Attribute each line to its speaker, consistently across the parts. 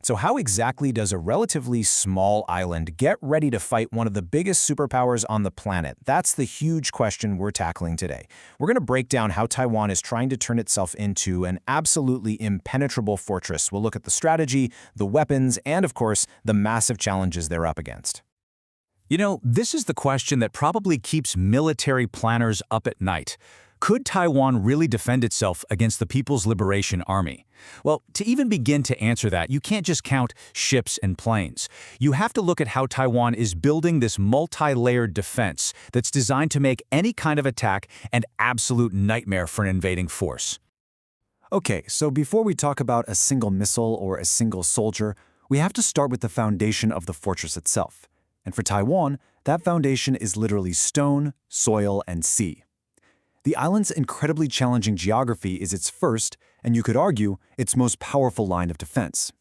Speaker 1: So how exactly does a relatively small island get ready to fight one of the biggest superpowers on the planet? That's the huge question we're tackling today. We're going to break down how Taiwan is trying to turn itself into an absolutely impenetrable fortress. We'll look at the strategy, the weapons, and of course, the massive challenges they're up against.
Speaker 2: You know, this is the question that probably keeps military planners up at night. Could Taiwan really defend itself against the People's Liberation Army? Well, to even begin to answer that, you can't just count ships and planes. You have to look at how Taiwan is building this multi-layered defense that's designed to make any kind of attack an absolute nightmare for an invading force.
Speaker 3: Okay, so before we talk about a single missile or a single soldier, we have to start with the foundation of the fortress itself. And for Taiwan, that foundation is literally stone, soil, and sea. The island's incredibly challenging geography is its first, and you could argue, its most powerful line of defense.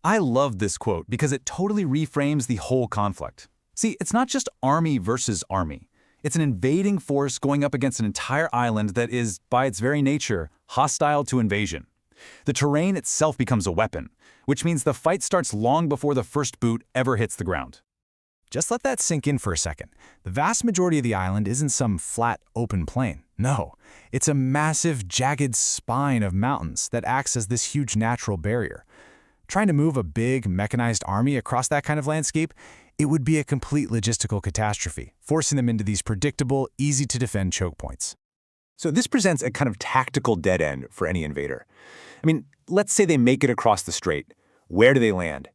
Speaker 2: I love this quote because it totally reframes the whole conflict. See, it's not just army versus army. It's an invading force going up against an entire island that is, by its very nature, hostile to invasion. The terrain itself becomes a weapon, which means the fight starts long before the first boot ever hits the ground.
Speaker 1: Just let that sink in for a second. The vast majority of the island isn't some flat, open plain. No, it's a massive, jagged spine of mountains that acts as this huge natural barrier. Trying to move a big, mechanized army across that kind of landscape, it would be a complete logistical catastrophe, forcing them into these predictable, easy-to-defend choke points.
Speaker 4: So this presents a kind of tactical dead end for any invader. I mean, let's say they make it across the strait. Where do they land?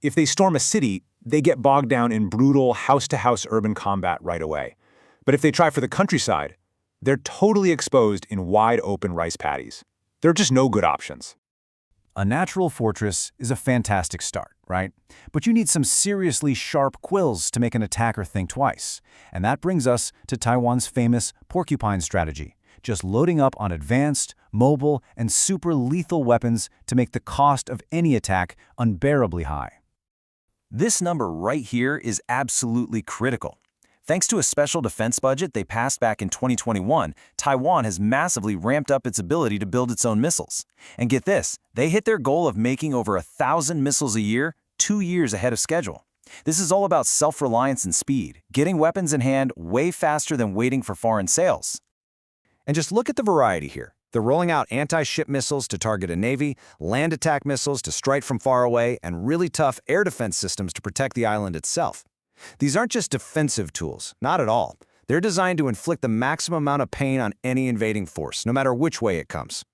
Speaker 4: If they storm a city, they get bogged down in brutal house-to-house urban combat right away. But if they try for the countryside, they're totally exposed in wide-open rice paddies. There are just no good options.
Speaker 3: A natural fortress is a fantastic start, right? But you need some seriously sharp quills to make an attacker think twice. And that brings us to Taiwan's famous Porcupine Strategy, just loading up on advanced, mobile, and super lethal weapons to make the cost of any attack unbearably high.
Speaker 1: This number right here is absolutely critical. Thanks to a special defense budget they passed back in 2021, Taiwan has massively ramped up its ability to build its own missiles. And get this, they hit their goal of making over 1,000 missiles a year, 2 years ahead of schedule. This is all about self-reliance and speed, getting weapons in hand way faster than waiting for foreign sales. And just look at the variety here. They're rolling out anti-ship missiles to target a navy, land attack missiles to strike from far away, and really tough air defense systems to protect the island itself. These aren't just defensive tools, not at all. They're designed to inflict the maximum amount of pain on any invading force, no matter which way it comes.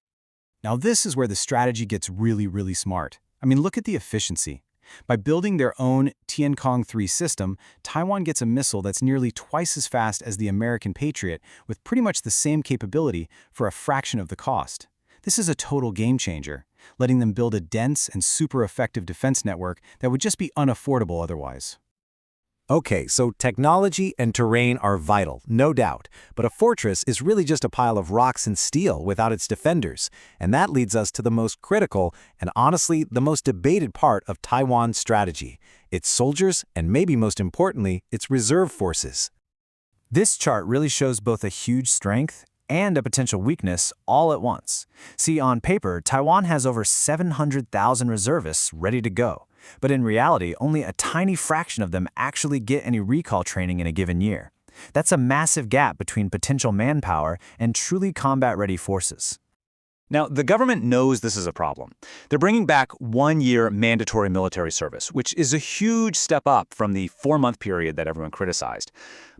Speaker 3: Now this is where the strategy gets really smart. I mean, look at the efficiency. By building their own Tiancong 3 system, Taiwan gets a missile that's nearly twice as fast as the American Patriot, with pretty much the same capability for a fraction of the cost. This is a total game changer, letting them build a dense and super effective defense network that would just be unaffordable otherwise.
Speaker 4: Okay, so technology and terrain are vital, no doubt, but a fortress is really just a pile of rocks and steel without its defenders, and that leads us to the most critical and honestly the most debated part of Taiwan's strategy, its soldiers and maybe most importantly, its reserve forces.
Speaker 1: This chart really shows both a huge strength and a potential weakness all at once. See, on paper, Taiwan has over 700,000 reservists ready to go. But in reality, only a tiny fraction of them actually get any recall training in a given year. That's a massive gap between potential manpower and truly combat-ready forces.
Speaker 4: Now, the government knows this is a problem. They're bringing back 1-year mandatory military service, which is a huge step up from the 4-month period that everyone criticized.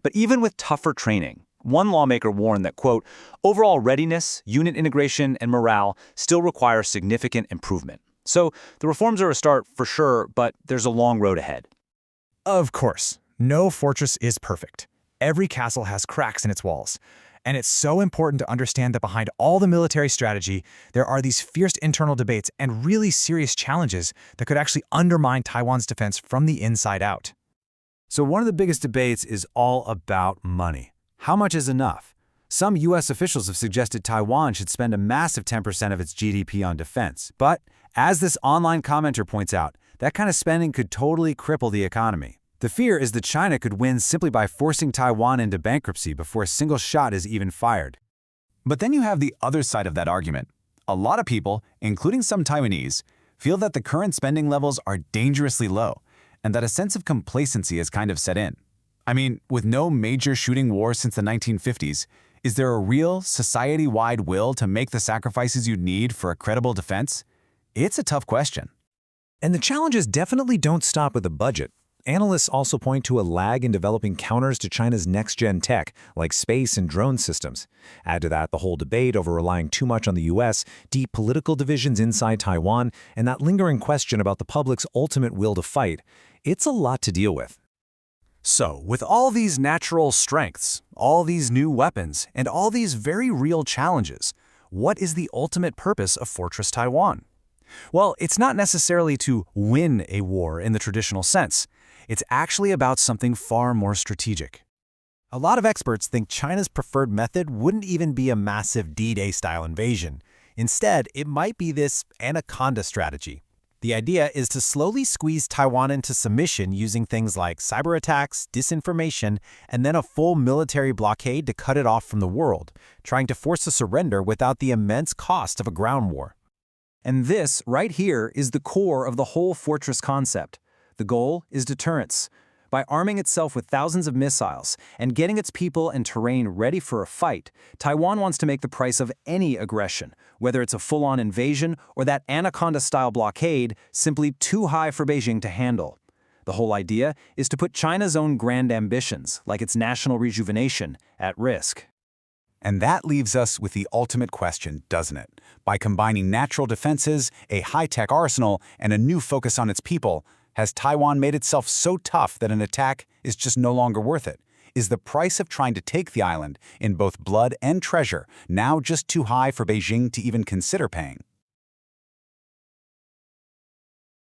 Speaker 4: But even with tougher training, one lawmaker warned that, quote, overall readiness, unit integration, and morale still require significant improvement. So the reforms are a start for sure, but there's a long road ahead.
Speaker 1: Of course, no fortress is perfect. Every castle has cracks in its walls. And it's so important to understand that behind all the military strategy, there are these fierce internal debates and really serious challenges that could actually undermine Taiwan's defense from the inside out.
Speaker 3: So one of the biggest debates is all about money. How much is enough? Some US officials have suggested Taiwan should spend a massive 10% of its GDP on defense. But as this online commenter points out, that kind of spending could totally cripple the economy. The fear is that China could win simply by forcing Taiwan into bankruptcy before a single shot is even fired.
Speaker 5: But then you have the other side of that argument. A lot of people, including some Taiwanese,
Speaker 3: feel that the current spending levels are dangerously low, and that a sense of complacency has kind of set in. I mean, with no major shooting war since the 1950s, is there a real, society-wide will to make the sacrifices you'd need for a credible defense? It's a tough question.
Speaker 2: And the challenges definitely don't stop with the budget. Analysts also point to a lag in developing counters to China's next-gen tech, like space and drone systems. Add to that the whole debate over relying too much on the US, deep political divisions inside Taiwan, and that lingering question about the public's ultimate will to fight. It's a lot to deal with.
Speaker 1: So, with all these natural strengths, all these new weapons, and all these very real challenges, what is the ultimate purpose of Fortress Taiwan? Well, it's not necessarily to win a war in the traditional sense. It's actually about something far more strategic.
Speaker 3: A lot of experts think China's preferred method wouldn't even be a massive D-Day-style invasion. Instead, it might be this anaconda strategy. The idea is to slowly squeeze Taiwan into submission using things like cyber attacks, disinformation, and then a full military blockade to cut it off from the world, trying to force a surrender without the immense cost of a ground war.
Speaker 1: And this, right here, is the core of the whole fortress concept. The goal is deterrence. By arming itself with thousands of missiles and getting its people and terrain ready for a fight, Taiwan wants to make the price of any aggression, whether it's a full-on invasion or that anaconda-style blockade, simply too high for Beijing to handle. The whole idea is to put China's own grand ambitions, like its national rejuvenation, at risk.
Speaker 3: And that leaves us with the ultimate question, doesn't it? By combining natural defenses, a high-tech arsenal, and a new focus on its people, has Taiwan made itself so tough that an attack is just no longer worth it? Is the price of trying to take the island, in both blood and treasure, now just too high for Beijing to even consider paying?